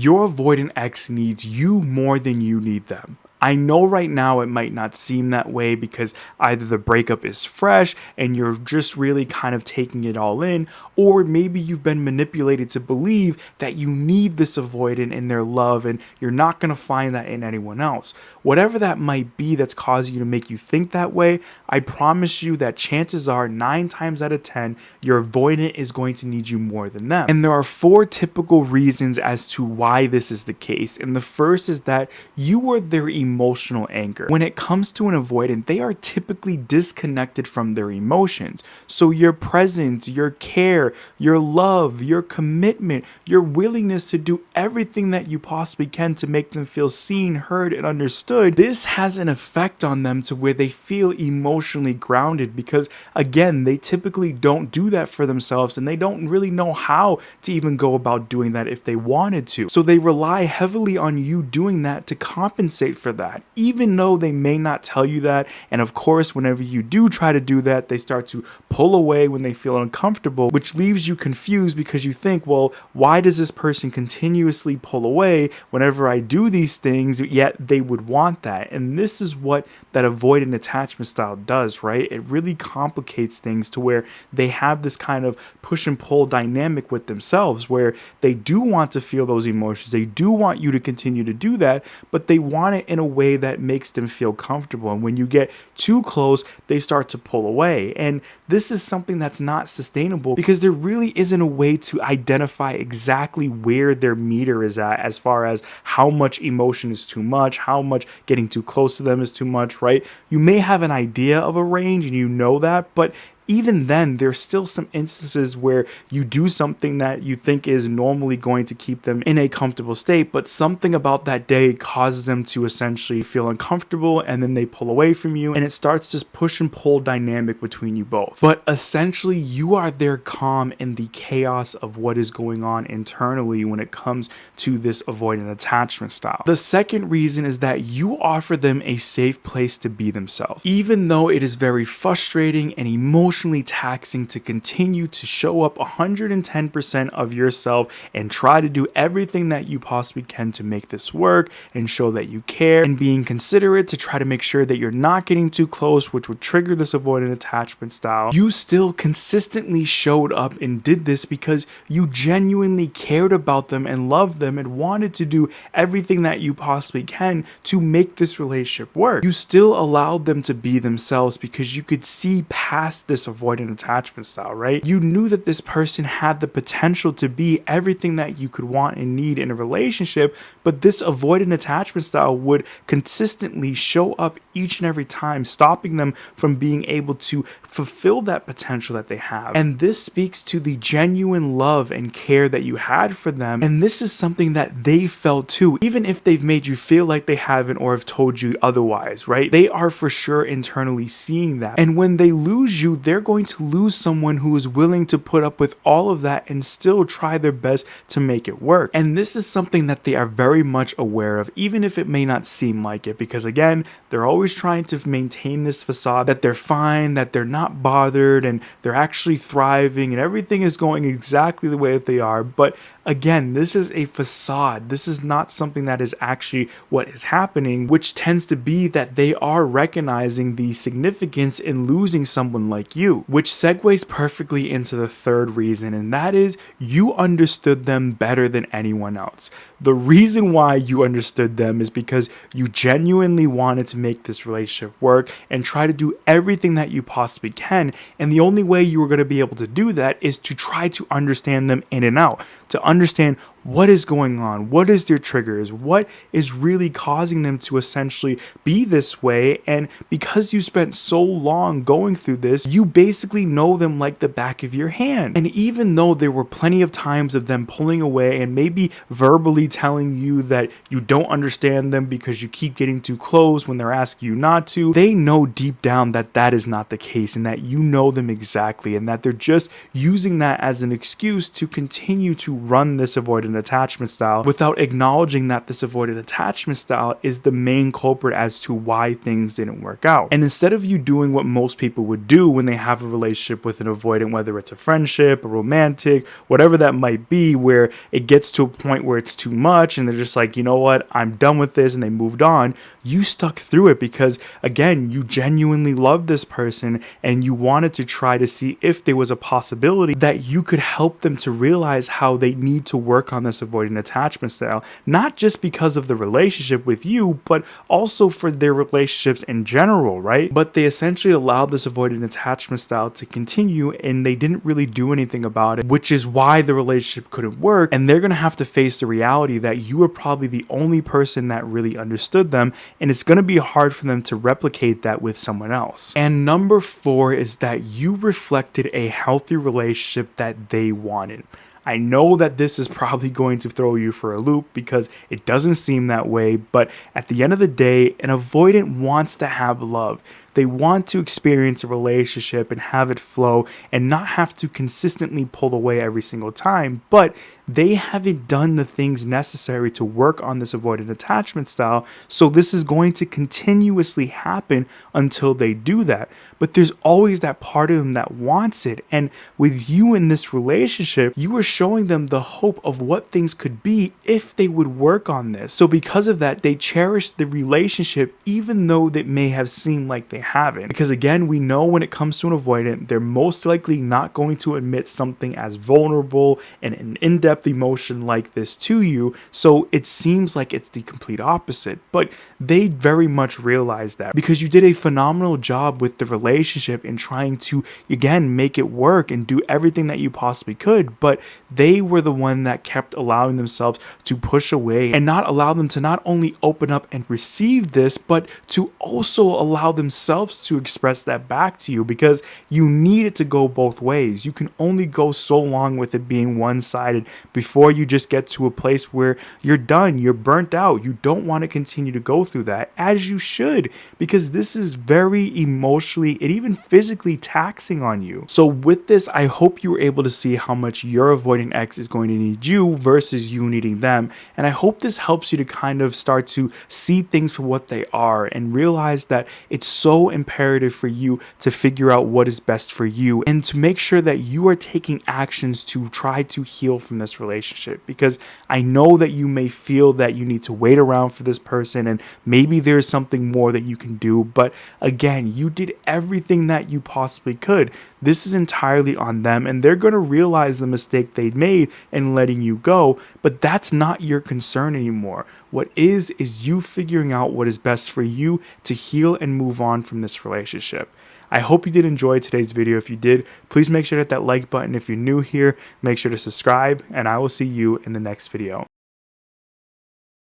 Your avoidant ex needs you more than you need them. I know right now it might not seem that way because either the breakup is fresh and you're just really kind of taking it all in, or maybe you've been manipulated to believe that you need this avoidant in their love and you're not going to find that in anyone else. Whatever that might be that's causing you to make you think that way, I promise you that chances are 9 times out of 10, your avoidant is going to need you more than them. And there are 4 typical reasons as to why this is the case. And the first is that you are their emotional anchor. When it comes to an avoidant, they are typically disconnected from their emotions. So your presence, your care, your love, your commitment, your willingness to do everything that you possibly can to make them feel seen, heard, and understood, this has an effect on them to where they feel emotionally grounded because, again, they typically don't do that for themselves and they don't really know how to even go about doing that if they wanted to. So they rely heavily on you doing that to compensate for that, even though they may not tell you that. And of course, whenever you do try to do that, they start to pull away when they feel uncomfortable, which leaves you confused because you think, well, why does this person continuously pull away whenever I do these things, yet they would want that? And this is what that avoidant attachment style does, right? It really complicates things to where they have this kind of push and pull dynamic with themselves where they do want to feel those emotions. They do want you to continue to do that, but they want it in a way that makes them feel comfortable. And when you get too close, they start to pull away. And this is something that's not sustainable because there really isn't a way to identify exactly where their meter is at as far as how much emotion is too much, how much getting too close to them is too much, right? You may have an idea of a range and you know that, but even then, there's still some instances where you do something that you think is normally going to keep them in a comfortable state, but something about that day causes them to essentially feel uncomfortable and then they pull away from you and it starts this push and pull dynamic between you both. But essentially, you are their calm in the chaos of what is going on internally when it comes to this avoidant attachment style. The second reason is that you offer them a safe place to be themselves. Even though it is very frustrating and emotional, taxing to continue to show up 110% of yourself and try to do everything that you possibly can to make this work and show that you care and being considerate to try to make sure that you're not getting too close, which would trigger this avoidant attachment style. You still consistently showed up and did this because you genuinely cared about them and loved them and wanted to do everything that you possibly can to make this relationship work. You still allowed them to be themselves because you could see past this avoidant attachment style, right? You knew that this person had the potential to be everything that you could want and need in a relationship, but this avoidant attachment style would consistently show up each and every time, stopping them from being able to fulfill that potential that they have. And this speaks to the genuine love and care that you had for them. And this is something that they felt too, even if they've made you feel like they haven't or have told you otherwise, right? They are for sure internally seeing that. And when they lose you, they're going to lose someone who is willing to put up with all of that and still try their best to make it work. And this is something that they are very much aware of, even if it may not seem like it, because again, they're always trying to maintain this facade that they're fine, that they're not bothered, and they're actually thriving, and everything is going exactly the way that they are. But again, this is a facade. This is not something that is actually what is happening, which tends to be that they are recognizing the significance in losing someone like you, which segues perfectly into the third reason, and that is you understood them better than anyone else. The reason why you understood them is because you genuinely wanted to make this relationship work and try to do everything that you possibly can, and the only way you were going to be able to do that is to try to understand them in and out, to understand what is going on, what is their triggers, what is really causing them to essentially be this way. And because you spent so long going through this, you basically know them like the back of your hand. And even though there were plenty of times of them pulling away and maybe verbally telling you that you don't understand them because you keep getting too close when they're asking you not to, they know deep down that that is not the case and that you know them exactly and that they're just using that as an excuse to continue to run this avoidant attachment style without acknowledging that this avoidant attachment style is the main culprit as to why things didn't work out. And instead of you doing what most people would do when they have a relationship with an avoidant, whether it's a friendship, a romantic, whatever that might be, where it gets to a point where it's too much and they're just like, you know what, I'm done with this, and they moved on, you stuck through it because, again, you genuinely loved this person and you wanted to try to see if there was a possibility that you could help them to realize how they need to work on this avoidant attachment style, not just because of the relationship with you, but also for their relationships in general, right? But they essentially allowed this avoidant attachment style to continue and they didn't really do anything about it, which is why the relationship couldn't work. And they're going to have to face the reality that you were probably the only person that really understood them, and it's going to be hard for them to replicate that with someone else. And number 4 is that you reflected a healthy relationship that they wanted. I know that this is probably going to throw you for a loop because it doesn't seem that way, but at the end of the day, an avoidant wants to have love. They want to experience a relationship and have it flow and not have to consistently pull away every single time, but they haven't done the things necessary to work on this avoidant attachment style, so this is going to continuously happen until they do that. But there's always that part of them that wants it, and with you in this relationship, you are showing them the hope of what things could be if they would work on this. So because of that, they cherish the relationship even though that may have seemed like they haven't. Because again, we know when it comes to an avoidant, they're most likely not going to admit something as vulnerable and an in-depth emotion like this to you, so it seems like it's the complete opposite. But they very much realize that because you did a phenomenal job with the relationship in trying to, again, make it work and do everything that you possibly could, but they were the one that kept allowing themselves to push away and not allow them to not only open up and receive this, but to also allow themselves to express that back to you, because you need it to go both ways. You can only go so long with it being one-sided before you just get to a place where you're done, you're burnt out. You don't want to continue to go through that, as you should, because this is very emotionally and even physically taxing on you. So with this, I hope you were able to see how much your avoidant ex is going to need you versus you needing them. And I hope this helps you to kind of start to see things for what they are and realize that it's so imperative for you to figure out what is best for you and to make sure that you are taking actions to try to heal from this relationship. Because I know that you may feel that you need to wait around for this person and maybe there's something more that you can do, but again, you did everything that you possibly could. This is entirely on them, and they're going to realize the mistake they made in letting you go, but that's not your concern anymore. What is you figuring out what is best for you to heal and move on from this relationship. I hope you did enjoy today's video. If you did, please make sure to hit that like button. If you're new here, make sure to subscribe, and I will see you in the next video.